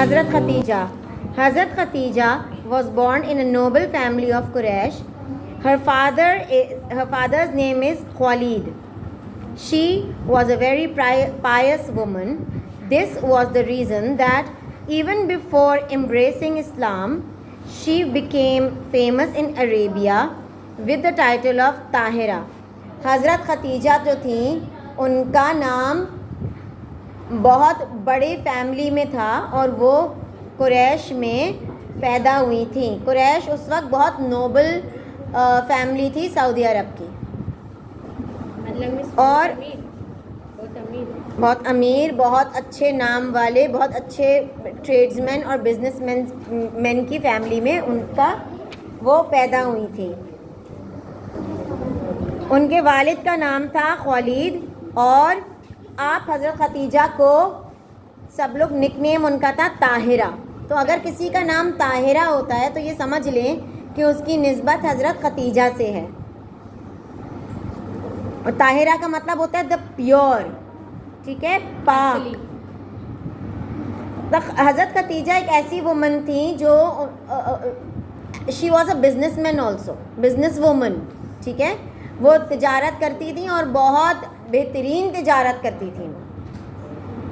Hazrat Khatija. Hazrat Khatija was born in a noble family of Quraysh. Her father's name is Khalid. She was a very pious woman. This was the reason that even before embracing Islam, she became famous in Arabia with the title of Tahira. حضرت خدیجہ جو تھیں ان کا نام بہت بڑی family میں تھا اور وہ قریش میں پیدا ہوئی تھیں. قریش اس وقت بہت نوبل فیملی تھی سعودی عرب کی, اور بہت امیر, بہت اچھے نام والے, بہت اچھے ٹریڈز مین اور بزنس مین کی فیملی میں ان کا وہ پیدا ہوئی تھی. ان کے والد کا نام تھا خالد, اور آپ حضرت خدیجہ کو سب لوگ نک نیم ان کا تھا طاہرہ. تو اگر کسی کا نام طاہرہ ہوتا ہے تو یہ سمجھ لیں کہ اس کی نسبت حضرت خدیجہ سے ہے. اور طاہرہ کا مطلب ہوتا ہے دا پیور, ٹھیک ہے, پاک. حضرت خدیجہ ایک ایسی وومن تھیں جو she was a business man also, business woman, ٹھیک ہے. وہ تجارت کرتی تھیں اور بہت بہترین تجارت کرتی تھیں.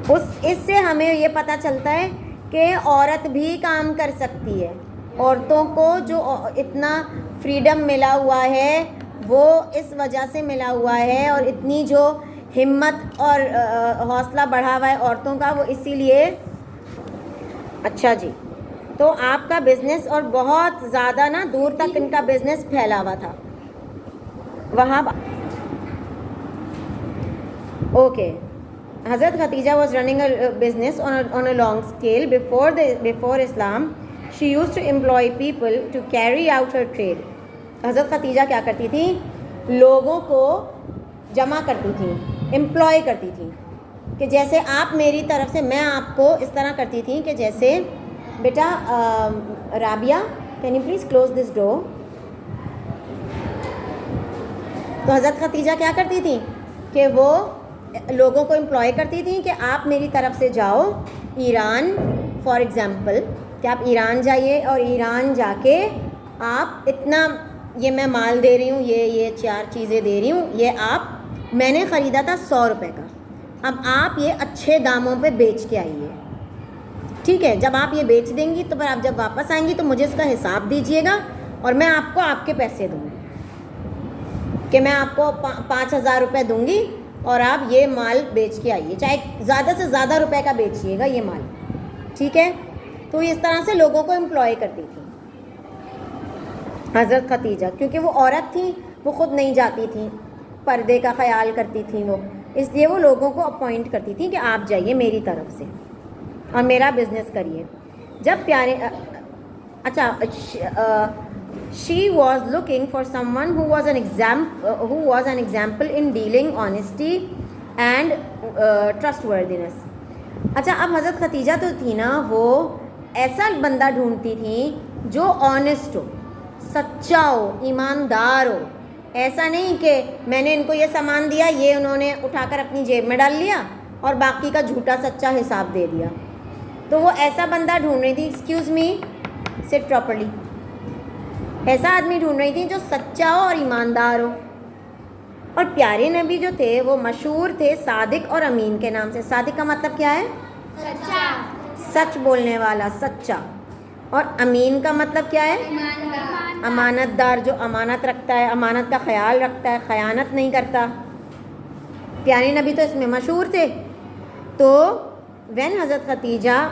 اس سے ہمیں یہ پتہ چلتا ہے کہ عورت بھی کام کر سکتی ہے. عورتوں کو جو اتنا فریڈم ملا ہوا ہے وہ اس وجہ سے ملا ہوا ہے, اور اتنی جو ہمت اور حوصلہ بڑھا ہوا ہے عورتوں کا وہ اسی لیے. اچھا جی, تو آپ کا بزنس اور بہت زیادہ نا دور تک ان کا بزنس پھیلا ہوا تھا وہاں. اوکے, حضرت Khadija was running a business on a long scale before Islam. She used to employ people to carry out her trade. حضرت خدیجہ کیا کرتی تھیں, لوگوں کو جمع کرتی تھیں, امپلوائے کرتی تھیں, کہ جیسے آپ میری طرف سے, میں آپ کو اس طرح کرتی تھیں کہ جیسے بیٹا Rabia can you please close this door. تو حضرت خدیجہ کیا کرتی تھیں کہ وہ لوگوں کو امپلوائے کرتی تھیں کہ آپ میری طرف سے جاؤ ایران, فار ایگزامپل کہ آپ ایران جائیے اور ایران جا کے آپ اتنا, یہ میں مال دے رہی ہوں, یہ 4 چیزیں دے رہی ہوں, یہ آپ میں نے خریدا تھا 100 روپے کا, اب آپ یہ اچھے داموں پہ بیچ کے آئیے, ٹھیک ہے. جب آپ یہ بیچ دیں گی تو پھر آپ جب واپس آئیں گی تو مجھے اس کا حساب دیجیے گا, اور میں آپ کو آپ کے پیسے دوں گی, کہ میں آپ کو 5,000 روپے دوں گی اور آپ یہ مال بیچ کے آئیے, چاہے زیادہ سے زیادہ روپے کا بیچیے گا یہ مال, ٹھیک ہے. تو اس طرح سے لوگوں کو امپلوائے کرتی تھی حضرت خدیجہ, کیونکہ وہ عورت تھیں, وہ خود نہیں جاتی تھیں, پردے کا خیال کرتی تھیں وہ, اس لیے وہ لوگوں کو اپوائنٹ کرتی تھیں کہ آپ جائیے میری طرف سے اور میرا بزنس کریے. جب پیارے اچھا she was looking for someone who was an example in dealing honesty and trustworthiness. اچھا, اب حضرت خدیجہ تو تھی نا, وہ ایسا بندہ ڈھونڈتی تھیں جو آنیسٹ ہو, سچا ہو, ایماندار ہو. ایسا نہیں کہ میں نے ان کو یہ سامان دیا, یہ انہوں نے اٹھا کر اپنی جیب میں ڈال لیا اور باقی کا جھوٹا سچا حساب دے دیا. تو وہ ایسا بندہ ڈھونڈ رہی تھی, ایکسکیوز می سٹ پراپرلی, ایسا آدمی ڈھونڈ رہی تھی جو سچا ہو اور ایماندار ہو. اور پیارے نبی جو تھے وہ مشہور تھے صادق اور امین کے نام سے. صادق کا مطلب کیا ہے, سچا, سچ بولنے والا, سچا. اور امین کا مطلب کیا ہے, امانت دار, جو امانت رکھتا ہے, امانت کا خیال رکھتا ہے, خیانت نہیں کرتا. پیارے نبی تو اس میں مشہور تھے. تو when حضرت Khadija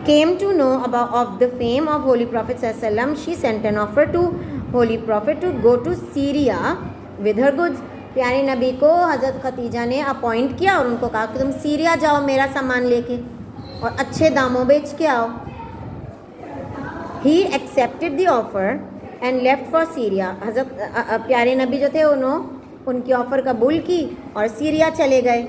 came to know of the fame of Holy Prophet ﷺ, she sent an offer to Holy Prophet to go to Syria with her goods. پیارے نبی کو حضرت خدیجہ نے اپوائنٹ کیا اور ان کو کہا کہ تم سیریا جاؤ میرا سامان لے کے اور اچھے داموں بیچ کے آؤ. He accepted the offer and left for Syria. حضرت پیارے نبی جو تھے انہوں ان کی آفر قبول کی اور سیریا چلے گئے.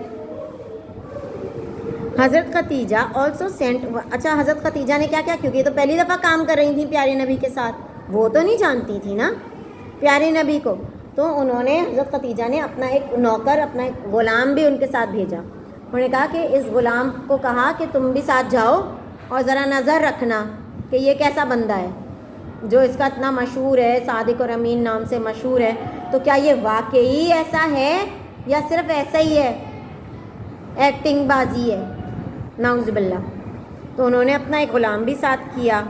حضرت خدیجہ آلسو سینٹ. اچھا, حضرت خدیجہ نے کیا کیا, کیونکہ یہ تو پہلی دفعہ کام کر رہی تھیں پیارے نبی کے ساتھ, وہ تو نہیں جانتی تھی نا پیارے نبی کو, تو انہوں نے حضرت خدیجہ نے اپنا ایک نوکر, اپنا ایک غلام بھی ان کے ساتھ بھیجا. انہوں نے کہا کہ اس غلام کو کہا کہ تم بھی ساتھ جاؤ اور ذرا نظر رکھنا کہ یہ کیسا بندہ ہے جو اس کا اتنا مشہور ہے، صادق اور امین نام سے مشہور ہے، تو کیا یہ واقعی ایسا ہے یا صرف ایسا ہی ہے، ایکٹنگ بازی ہے، نعوذ باللہ۔ تو انہوں نے اپنا ایک غلام بھی ساتھ کیا۔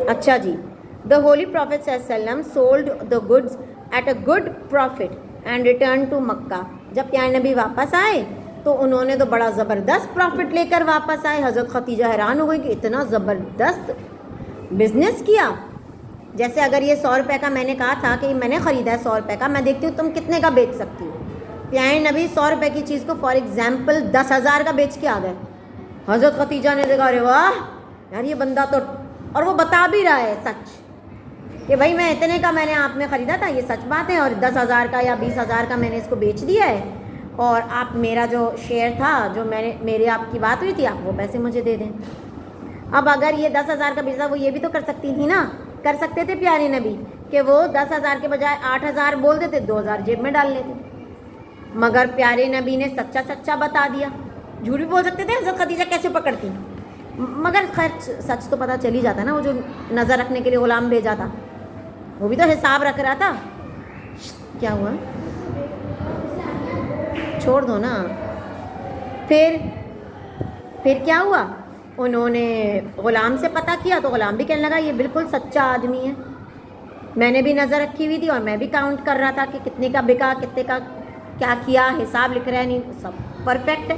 اچھا جی، دا ہولی پروفیٹ صلی اللہ علیہ وسلم sold the goods at a good profit and return to Mecca. جب پیارے نبی واپس آئے تو انہوں نے تو بڑا زبردست پروفٹ لے کر واپس آئے۔ حضرت خدیجہ حیران ہو گئی کہ اتنا زبردست بزنس کیا، جیسے اگر یہ 100 روپے کا میں نے کہا تھا کہ میں نے خریدا ہے 100 روپے کا، میں دیکھتی ہوں تم کتنے کا بیچ سکتی ہو۔ پیارے نبی 100 روپے کی چیز کو فار ایگزامپل 10,000 کا بیچ کے آ گئے۔ حضرت خدیجہ نے دیکھا ارے واہ یار یہ بندہ تو، اور وہ بتا بھی رہا ہے سچ کہ بھائی میں اتنے کا میں نے آپ میں خریدا تھا، یہ سچ بات ہے، اور 10,000 کا یا 20,000 کا میں نے اس کو بیچ دیا ہے، اور آپ میرا جو شیئر تھا جو میں نے میرے آپ کی بات ہوئی تھی آپ وہ پیسے مجھے دے دیں۔ اب اگر یہ 10,000 کا بیچا وہ یہ بھی تو کر سکتی تھی نا، کر سکتے تھے پیارے نبی کہ وہ 10,000 کے بجائے 8,000 بول دیتے، 2,000 جیب میں ڈال لیتے، مگر پیارے نبی نے سچا سچا بتا دیا۔ جھوٹ بھی بول سکتے تھے، حضرت خدیجہ کیسے پکڑتی، مگر خیر سچ تو پتہ چل ہی جاتا نا۔ وہ جو نظر رکھنے کے لیے غلام بھیجا تھا وہ بھی تو حساب رکھ رہا تھا۔ کیا ہوا، چھوڑ دو نا۔ پھر کیا ہوا، انہوں نے غلام سے پتہ کیا تو غلام بھی کہنے لگا یہ بالکل سچا آدمی ہے، میں نے بھی نظر رکھی ہوئی تھی اور میں بھی کاؤنٹ کر رہا تھا کہ کتنے کا بکا، کتنے کا کیا کیا، حساب لکھ رہا ہے، نہیں سب پرفیکٹ ہے۔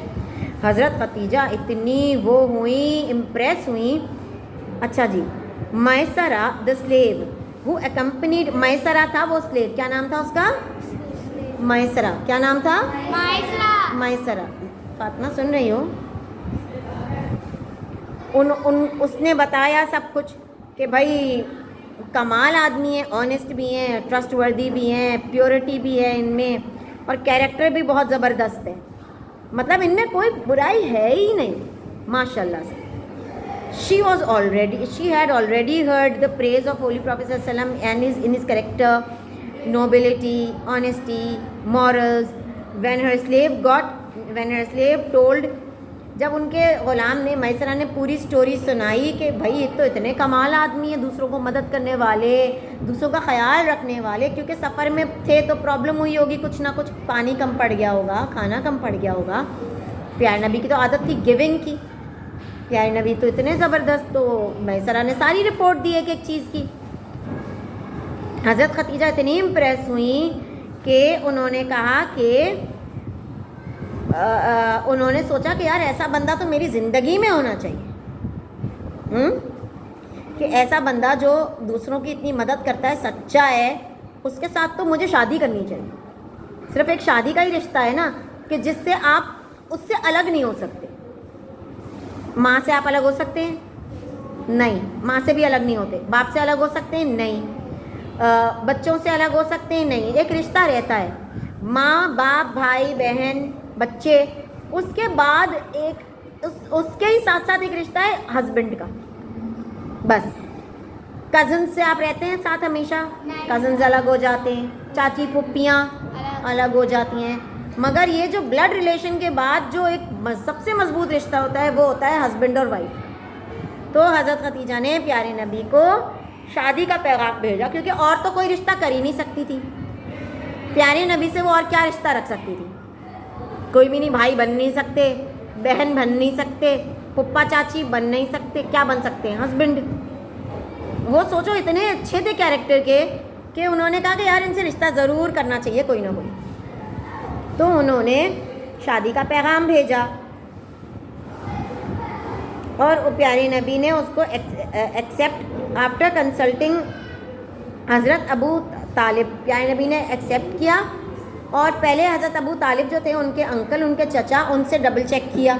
حضرت خدیجہ اتنی وہ ہوئیں، امپریس ہوئیں۔ اچھا جی، میسرہ دا سلیو ہو اکمپنیڈ، میسرہ تھا وہ سلیو، کیا نام تھا اس کا، میسرہ، کیا نام تھا، میسرہ۔ فاطمہ سن رہی ہو، اس نے بتایا سب کچھ کہ بھائی کمال آدمی ہے، آنیسٹ بھی ہیں، ٹرسٹ وردی بھی ہیں، پیورٹی بھی ہے ان میں، اور کیریکٹر بھی بہت زبردست ہے، مطلب ان میں کوئی برائی ہے ہی نہیں ماشاء اللہ سے۔ she had already heard the praise of Holy Prophet ﷺ and in his character, nobility, honesty, morals. when her slave told، جب ان کے غلام نے میسرہ نے پوری سٹوری سنائی کہ بھائی ایک تو اتنے کمال آدمی ہیں، دوسروں کو مدد کرنے والے، دوسروں کا خیال رکھنے والے، کیونکہ سفر میں تھے تو پرابلم ہوئی ہوگی، کچھ نہ کچھ پانی کم پڑ گیا ہوگا، کھانا کم پڑ گیا ہوگا۔ پیارے نبی کی تو عادت تھی گیونگ کی، پیارے نبی تو اتنے زبردست، تو میسرہ نے ساری رپورٹ دی ایک ایک چیز کی۔ حضرت خدیجہ اتنی امپریس ہوئیں کہ انہوں نے کہا کہ انہوں نے سوچا کہ یار ایسا بندہ تو میری زندگی میں ہونا چاہیے، کہ ایسا بندہ جو دوسروں کی اتنی مدد کرتا ہے، سچا ہے، اس کے ساتھ تو مجھے شادی کرنی چاہیے۔ صرف ایک شادی کا ہی رشتہ ہے نا کہ جس سے آپ اس سے الگ نہیں ہو سکتے۔ ماں سے آپ الگ ہو سکتے ہیں؟ نہیں، ماں سے بھی الگ نہیں ہوتے۔ باپ سے الگ ہو سکتے ہیں؟ نہیں۔ بچوں سے الگ ہو سکتے ہیں؟ نہیں۔ ایک رشتہ رہتا ہے، ماں باپ بھائی بہن بچے، اس کے بعد اس کے ہی ساتھ ساتھ ایک رشتہ ہے ہسبینڈ کا، بس۔ کزن سے آپ رہتے ہیں ساتھ ہمیشہ، کزنز الگ ہو جاتے ہیں، چاچی پھوپھیاں الگ ہو جاتی ہیں، مگر یہ جو بلڈ ریلیشن کے بعد جو ایک سب سے مضبوط رشتہ ہوتا ہے وہ ہوتا ہے ہسبینڈ اور وائف۔ تو حضرت خدیجہ نے پیارے نبی کو شادی کا پیغام بھیجا، کیونکہ اور تو کوئی رشتہ کر ہی نہیں سکتی تھی، پیارے نبی سے وہ اور کیا رشتہ رکھ سکتی تھی، کوئی بھی نہیں، بھائی بن نہیں سکتے، بہن بن نہیں سکتے، پھپھا چاچی بن نہیں سکتے، کیا بن سکتے ہیں، ہسبینڈ۔ وہ سوچو اتنے اچھے تھے کیریکٹر کے کہ انہوں نے کہا کہ یار ان سے رشتہ ضرور کرنا چاہیے کوئی نہ کوئی، تو انہوں نے شادی کا پیغام بھیجا، اور پیارے نبی نے اس کو ایکسیپٹ آفٹر کنسلٹنگ حضرت ابو طالب، پیارے نبی نے ایکسیپٹ کیا، اور پہلے حضرت ابو طالب جو تھے ان کے انکل، ان کے چچا، ان سے ڈبل چیک کیا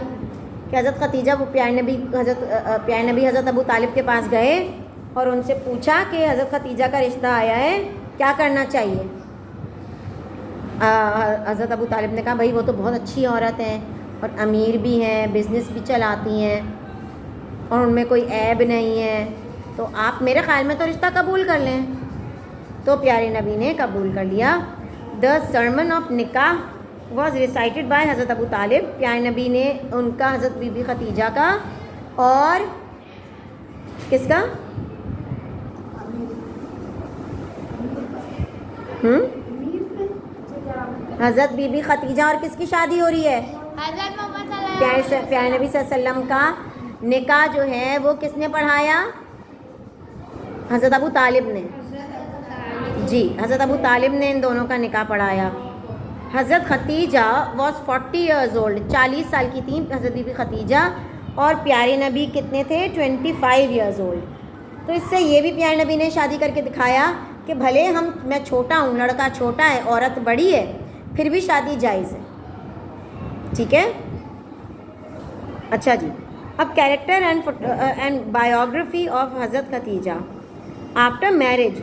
کہ حضرت خدیجہ، وہ پیارے نبی حضرت ابو طالب کے پاس گئے اور ان سے پوچھا کہ حضرت خدیجہ کا رشتہ آیا ہے، کیا کرنا چاہیے۔ حضرت ابو طالب نے کہا بھائی وہ تو بہت اچھی عورت ہیں اور امیر بھی ہیں، بزنس بھی چلاتی ہیں، اور ان میں کوئی عیب نہیں ہے، تو آپ میرے خیال میں تو رشتہ قبول کر لیں۔ تو پیارے نبی نے قبول کر لیا۔ دا سرمن آف نکاح واز ریسائٹڈ بائی حضرت ابو طالب. پیارے نبی نے ان کا حضرت بی بی خدیجہ کا اور کس کا حضرت بی بی خدیجہ اور کس کی شادی ہو رہی ہے؟ حضرت محمد صلی اللہ علیہ وسلم. پیارے نبی صلی اللہ علیہ وسلم کا نکاح جو ہے وہ کس نے پڑھایا؟ حضرت ابو طالب نے. جی حضرت ابو طالب نے ان دونوں کا نکاح پڑھایا. حضرت خدیجہ واز 40 ایئرز اولڈ, 40 سال کی تھیں حضرت بی بی خدیجہ, اور پیارے نبی کتنے تھے؟ 25 ایئرز اولڈ. تو اس سے یہ بھی پیارے نبی نے شادی کر کے دکھایا کہ بھلے میں چھوٹا ہوں, لڑکا چھوٹا ہے, عورت بڑی ہے, پھر بھی شادی جائز ہے. ٹھیک ہے. اچھا جی, اب کیریکٹر اینڈ بایوگرافی آف حضرت Khadija. After marriage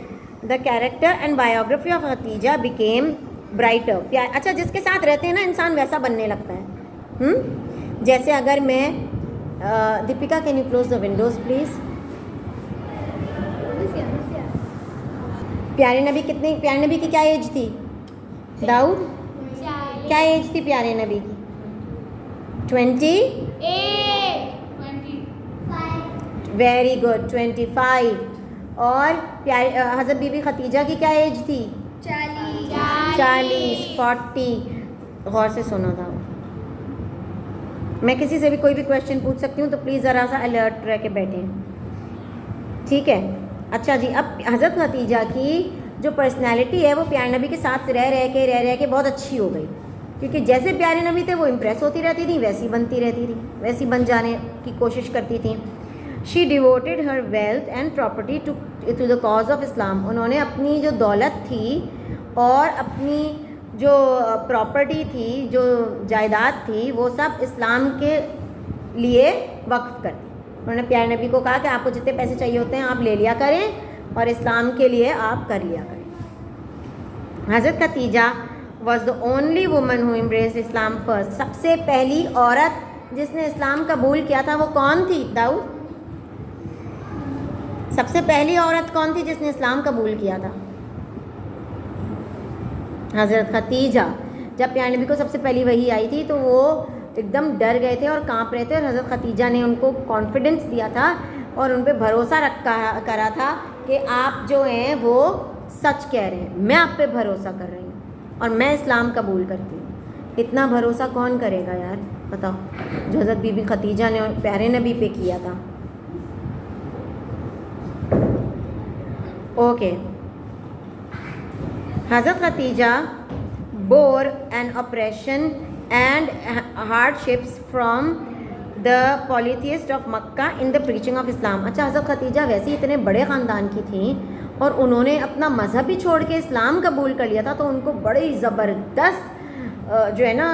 the character and biography of Khadija became brighter. اچھا, جس کے ساتھ رہتے ہیں نا انسان ویسا بننے لگتا ہے. جیسے اگر میں Deepika can you close the windows please. پیارے نبی کی کیا ایج تھی؟ داؤد کیا ایج تھی پیارے نبی کی؟ Very good, 25. اور حضرت بی بی خدیجہ کی کیا ایج تھی؟ 40. 40. غور سے سنو تھا. میں کسی سے بھی کوئی بھی کویشچن پوچھ سکتی ہوں تو پلیز ذرا سا الرٹ رہ کے بیٹھیں. ٹھیک ہے. اچھا جی, اب حضرت خدیجہ کی جو پرسنالٹی ہے وہ پیارے نبی کے ساتھ رہ کے بہت اچھی ہو گئی, کیونکہ جیسے پیارے نبی تھے وہ امپریس ہوتی رہتی تھی, ویسی بنتی رہتی تھی, ویسی بن جانے کی کوشش کرتی تھیں. She devoted her wealth and property to the cause of Islam. انہوں نے اپنی جو دولت تھی اور اپنی جو پراپرٹی تھی, جو جائیداد تھی, وہ سب اسلام کے لیے وقف کر دی. انہوں نے پیارے نبی کو کہا کہ آپ کو جتنے پیسے چاہیے ہوتے ہیں آپ لے لیا کریں اور اسلام کے لیے آپ کر لیا کریں. حضرت Khadija was the only woman who embraced Islam first. سب سے پہلی عورت جس نے اسلام قبول کیا تھا وہ کون تھی داؤد؟ سب سے پہلی عورت کون تھی جس نے اسلام قبول کیا تھا؟ حضرت خدیجہ. جب پیارے نبی کو سب سے پہلی وحی آئی تھی تو وہ ایک دم ڈر گئے تھے اور کانپ رہے تھے, اور حضرت خدیجہ نے ان کو کانفیڈنس دیا تھا اور ان پہ بھروسہ کرا تھا کہ آپ جو ہیں وہ سچ کہہ رہے ہیں, میں آپ پہ بھروسہ کر رہی ہوں اور میں اسلام قبول کرتی ہوں. اتنا بھروسہ کون کرے گا یار, بتاؤ, جو حضرت بی بی خدیجہ نے پیارے نبی پہ کیا تھا. اوکے. حضرت Khadija bore an oppression and hardships from the polytheists of Makkah in the preaching of Islam. اچھا, حضرت خدیجہ ویسے اتنے بڑے خاندان کی تھیں اور انہوں نے اپنا مذہب ہی چھوڑ کے اسلام قبول کر لیا تھا, تو ان کو بڑی زبردست جو ہے نا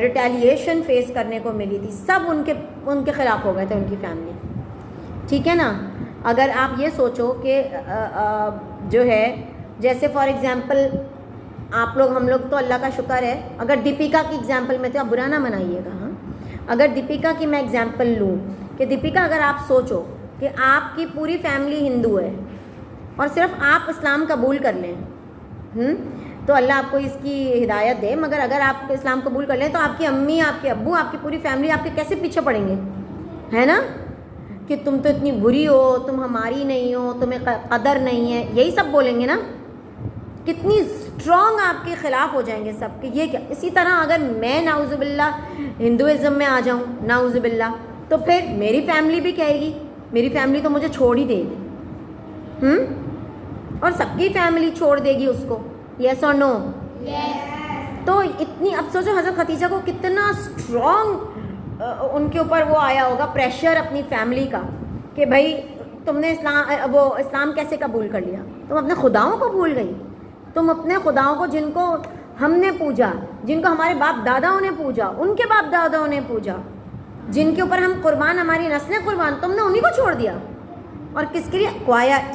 ریٹیلیشن فیس کرنے کو ملی تھی. سب ان کے خلاف ہو گئے تھے, ان کی فیملی. ٹھیک ہے نا. اگر آپ یہ سوچو کہ جو ہے جیسے فار ایگزامپل آپ لوگ ہم لوگ تو اللہ کا شکر ہے, اگر دیپیکا کی ایگزامپل میں تو آپ برا نہ منائیے گا. ہاں, اگر دیپیکا کی میں ایگزامپل لوں کہ دیپیکا اگر آپ سوچو کہ آپ کی پوری فیملی ہندو ہے اور صرف آپ اسلام قبول کر لیں, تو اللہ آپ کو اس کی ہدایت دے, مگر اگر آپ اسلام قبول کر لیں تو آپ کی امی, آپ کے ابو, آپ کی پوری فیملی آپ کے کیسے پیچھے پڑیں گے, ہے نا, کہ تم تو اتنی بری ہو, تم ہماری نہیں ہو, تمہیں قدر نہیں ہے, یہی سب بولیں گے نا. کتنی اسٹرانگ آپ کے خلاف ہو جائیں گے سب کہ یہ کیا. اسی طرح اگر میں نعوذ باللہ ہندوازم میں آ جاؤں, نعوذ باللہ, تو پھر میری فیملی بھی کہے گی, میری فیملی تو مجھے چھوڑ ہی دے گی, اور سب کی فیملی چھوڑ دے گی اس کو. یس اور نو؟ تو اتنی, اب سوچو حضرت خدیجہ کو کتنا اسٹرانگ ان کے اوپر وہ آیا ہوگا پریشر اپنی فیملی کا کہ بھائی تم نے اسلام کیسے قبول کر لیا, تم اپنے خداؤں کو بھول گئی, تم اپنے خداؤں کو جن کو ہم نے پوجا, جن کو ہمارے باپ داداؤں نے پوجا, ان کے باپ داداؤں نے پوجا, جن کے اوپر ہم قربان, ہماری نسلیں قربان, تم نے انہی کو چھوڑ دیا. اور کس کے لیے؟ کوائٹ.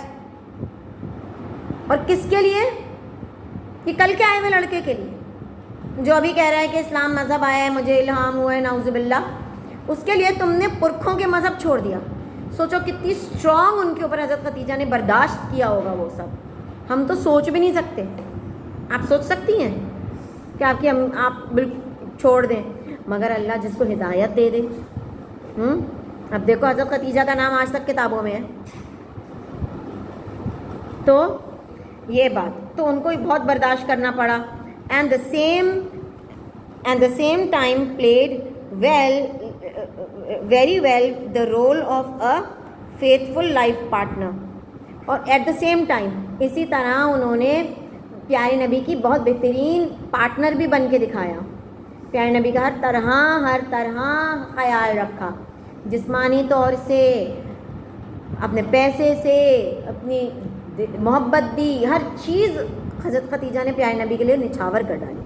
اور کس کے لیے؟ کہ کل کے آئے ہوئے لڑکے کے لیے جو ابھی کہہ رہا ہے کہ اسلام مذہب آیا ہے, مجھے الہام ہوا ہے, نعوذ باللہ, اس کے لیے تم نے پرکھوں کے مذہب چھوڑ دیا. سوچو کتنی اسٹرانگ ان کے اوپر حضرت خدیجہ نے برداشت کیا ہوگا وہ سب, ہم تو سوچ بھی نہیں سکتے. آپ سوچ سکتی ہیں کہ آپ کی آپ بالکل چھوڑ دیں؟ مگر اللہ جس کو ہدایت دے دے. اب دیکھو حضرت خدیجہ کا نام آج تک کتابوں میں ہے. تو یہ بات تو ان کو بہت برداشت کرنا پڑا. And the same time played very well the role of a faithful life partner. اور ایٹ دا سیم ٹائم اسی طرح انہوں نے پیارے نبی کی بہت بہترین پارٹنر بھی بن کے دکھایا. پیارے نبی کا ہر طرح خیال رکھا، جسمانی طور سے، اپنے پیسے سے، اپنی محبت دی، ہر چیز حضرت خدیجہ نے پیارے نبی کے لیے نچھاور کر ڈالی.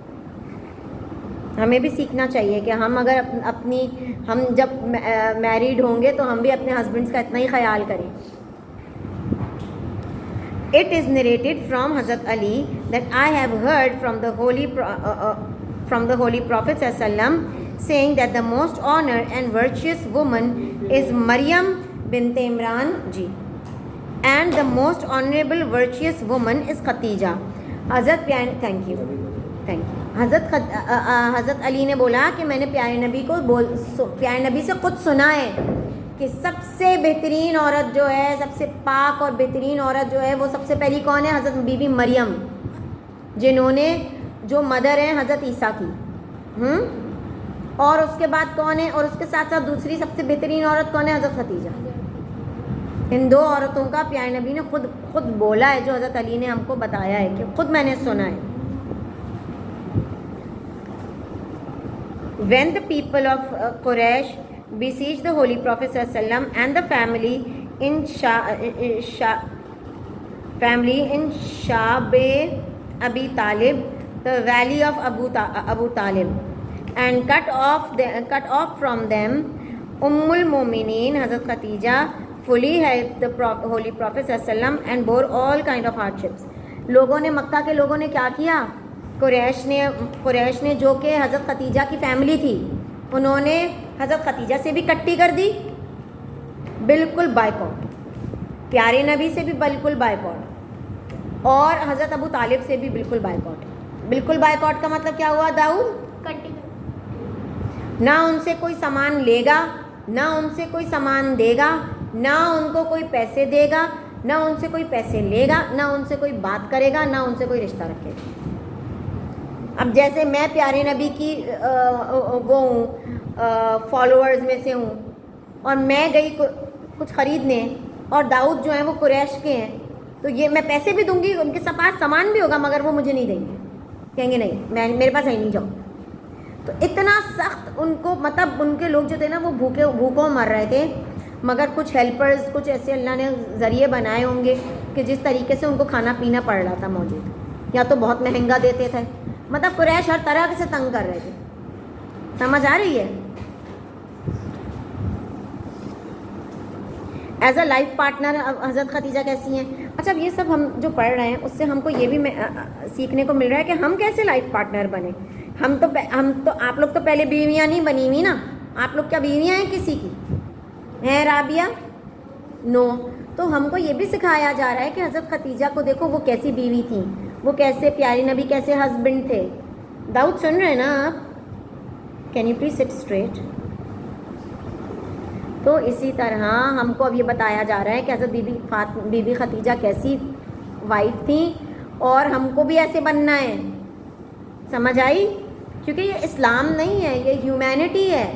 ہمیں بھی سیکھنا چاہیے کہ ہم اگر ہم جب میریڈ ہوں گے تو ہم بھی اپنے ہسبینڈس کا اتنا ہی خیال کریں. It is narrated from Hazrat Ali that I have heard from the Holy Prophet ﷺ saying that the most honored and virtuous woman is Maryam bint Imran ji, and the most honorable virtuous woman is Khadija. Thank you. حضرت علی نے بولا کہ میں نے پیارے نبی سے خود سنا ہے کہ سب سے بہترین عورت جو ہے، سب سے پاک اور بہترین عورت جو ہے، وہ سب سے پہلی کون ہے؟ حضرت بی بی مریم، جو مدر ہیں حضرت عیسیٰ کی. اور اس کے بعد کون ہے؟ اور اس کے ساتھ ساتھ دوسری سب سے بہترین عورت کون ہے؟ حضرت خدیجہ. ان دو عورتوں کا پیارے نبی نے خود بولا ہے، جو حضرت علی نے ہم کو بتایا ہے کہ خود میں نے سنا ہے. When the people of Quraysh besieged the Holy Prophet ﷺ and the family in Shab Abi Talib, the valley of Abu Talib, and cut off from them, Ummul Mu'mineen Hazrat Khadija fully helped the Holy Prophet ﷺ and bore all kind of hardships. لوگوں نے، مکہ کے لوگوں نے کیا کیا؟ قریش نے جو کہ حضرت خدیجہ کی فیملی تھی، انہوں نے حضرت خدیجہ سے بھی کٹی کر دی، بالکل بائیکاٹ. پیارے نبی سے بھی بالکل بائیکاٹ، اور حضرت ابو طالب سے بھی بالکل بائیکاٹ. بالکل بائیکاٹ کا مطلب کیا ہوا داؤد؟ نہ ان سے کوئی سامان لے گا، نہ ان سے کوئی سامان دے گا، نہ ان کو کوئی پیسے دے گا، نہ ان سے کوئی پیسے لے گا، نہ ان سے کوئی بات کرے گا، نہ ان سے کوئی رشتہ رکھے گا. اب جیسے میں پیارے نبی کی وہ ہوں، فالوورز میں سے ہوں، اور میں گئی کچھ خریدنے، اور داؤد جو ہیں وہ قریش کے ہیں، تو یہ میں پیسے بھی دوں گی، ان کے پاس سامان بھی ہوگا، مگر وہ مجھے نہیں دیں گے، کہیں گے نہیں، میرے پاس ہے نہیں، جاؤ. تو اتنا سخت ان کو، مطلب ان کے لوگ جو تھے نا وہ بھوکوں مر رہے تھے، مگر کچھ ہیلپرز، کچھ ایسے اللہ نے ذریعے بنائے ہوں گے کہ جس طریقے سے ان کو کھانا پینا پڑ رہا تھا موجود، یا تو بہت مہنگا دیتے تھے. مطلب قریش ہر طرح سے تنگ کر رہے تھے. سمجھ آ رہی ہے؟ ایز اے لائف پارٹنر حضرت خدیجہ کیسی ہیں؟ اچھا، یہ سب ہم جو پڑھ رہے ہیں اس سے ہم کو یہ بھی سیکھنے کو مل رہا ہے کہ ہم کیسے لائف پارٹنر بنے. ہم تو آپ لوگ تو پہلے بیویاں نہیں بنی ہوئی نا. آپ لوگ کیا بیویاں ہیں کسی کی؟ ہیں رابعہ؟ نو. تو ہم کو یہ بھی سکھایا جا رہا ہے کہ حضرت خدیجہ کو دیکھو وہ کیسی بیوی تھیں، وہ کیسے پیارے نبی کیسے ہسبینڈ تھے. داؤد سن رہے ہیں نا آپ؟ کین یو پلیز سٹ اسٹریٹ. تو اسی طرح ہم کو اب یہ بتایا جا رہا ہے کہ حضرت بی بی خدیجہ کیسی وائف تھیں، اور ہم کو بھی ایسے بننا ہے. سمجھ آئی؟ کیونکہ یہ اسلام نہیں ہے، یہ ہیومینٹی ہے.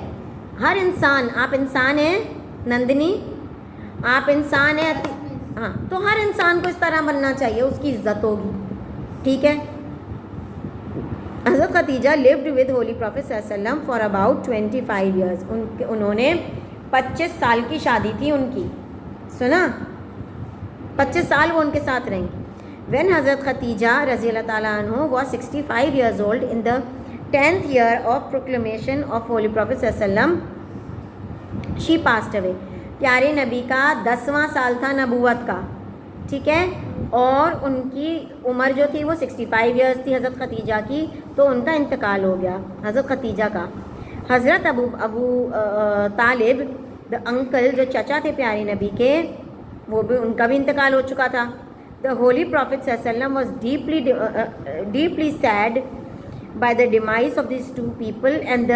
ہر انسان، آپ انسان ہیں نندنی، آپ انسان ہیں، ہاں، تو ہر انسان کو اس طرح بننا چاہیے، اس کی عزت ہوگی. ٹھیک ہے. حضرت Khadija lived with Holy Prophet صلی اللہ علیہ وسلم for about 25 years. انہوں نے 25 سال کی شادی تھی ان کی. سنا؟ 25 سال وہ ان کے ساتھ رہیں. When حضرت خدیجہ رضی اللہ تعالیٰ عنہ was 65 years old in the 10th year of proclamation of Holy Prophet صلی اللہ علیہ وسلم, she passed away. پیارے نبی کا 10واں سال تھا نبوت کا, ٹھیک ہے, اور ان کی عمر جو تھی وہ 65 ایئرس تھی حضرت خدیجہ کی, تو ان کا انتقال ہو گیا حضرت خدیجہ کا. حضرت ابو طالب دا انکل جو چچا تھے پیارے نبی کے, وہ بھی ان کا بھی انتقال ہو چکا تھا. The Holy Prophet ﷺ was deeply sad by the demise of these two people and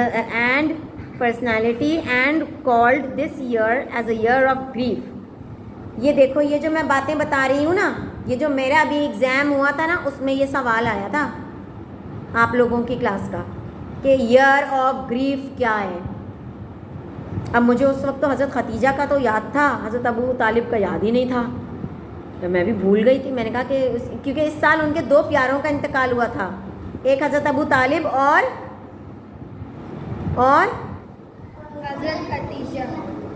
personality, and called this year as a year of grief. یہ دیکھو یہ جو میں باتیں بتا رہی ہوں نا, یہ جو میرا ابھی ایگزام ہوا تھا نا, اس میں یہ سوال آیا تھا آپ لوگوں کی کلاس کا کہ ایئر آف گریف کیا ہے. اب مجھے اس وقت تو حضرت ختیجہ کا تو یاد تھا, حضرت ابو طالب کا یاد ہی نہیں تھا, تو میں بھی بھول گئی تھی. میں نے کہا کہ کیونکہ اس سال ان کے 2 پیاروں کا انتقال ہوا تھا, ایک حضرت ابو طالب اور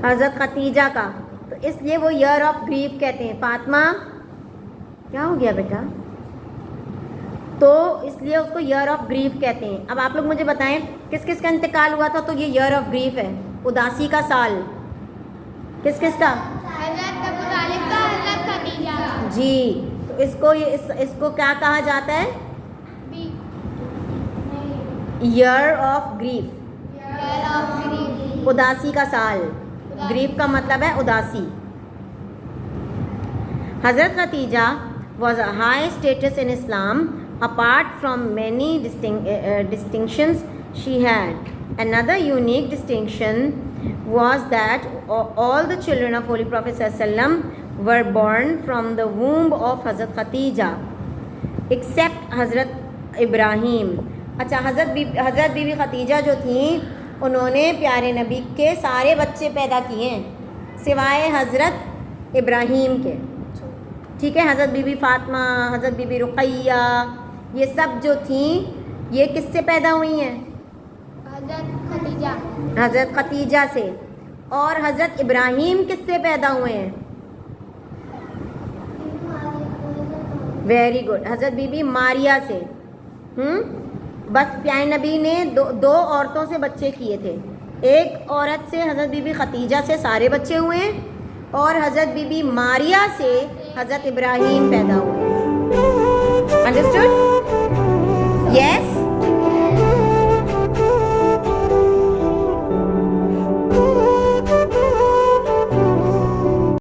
حضرت ختیجہ کا, تو اس لیے وہ ایئر آف گریف کہتے ہیں. فاطمہ کیا ہو گیا بیٹا؟ تو اس لیے اس کو ایئر آف گریف کہتے ہیں. اب آپ لوگ مجھے بتائیں کس کس کا انتقال ہوا تھا تو یہ ایئر آف گریف ہے, اداسی کا سال. کس کس کا؟ حضرت ابو طالب کا, حضرت خدیجہ کا. جی, تو اس کو کیا کہا جاتا ہے؟ ایئر آف گریف, اداسی کا سال. گریف کا مطلب ہے اداسی. حضرت Khadija was a high status in Islam apart from many distinctions she had. Another unique distinction was that all the children of Holy Prophet ﷺ were born from the womb of Hazrat Khadija except Hazrat Ibrahim. اچھا, حضرت be be Khadija جو تھیں انہوں نے پیارے نبی کے سارے بچے پیدا کیے ہیں سوائے حضرت ابراہیم کے. ٹھیک ہے, حضرت بی بی فاطمہ, حضرت بی بی رقیہ, یہ سب جو تھیں یہ کس سے پیدا ہوئی ہیں؟ حضرت خدیجہ سے. اور حضرت ابراہیم کس سے پیدا ہوئے ہیں؟ ویری گڈ, حضرت بی بی ماریا سے. بس پیارے نبی نے دو عورتوں سے بچے کیے تھے, ایک عورت سے حضرت بی بی خدیجہ سے سارے بچے ہوئے ہیں, اور حضرت بی بی ماریا سے حضرت ابراہیم پیدا ہوئے. انڈرسٹوڈ؟ یس.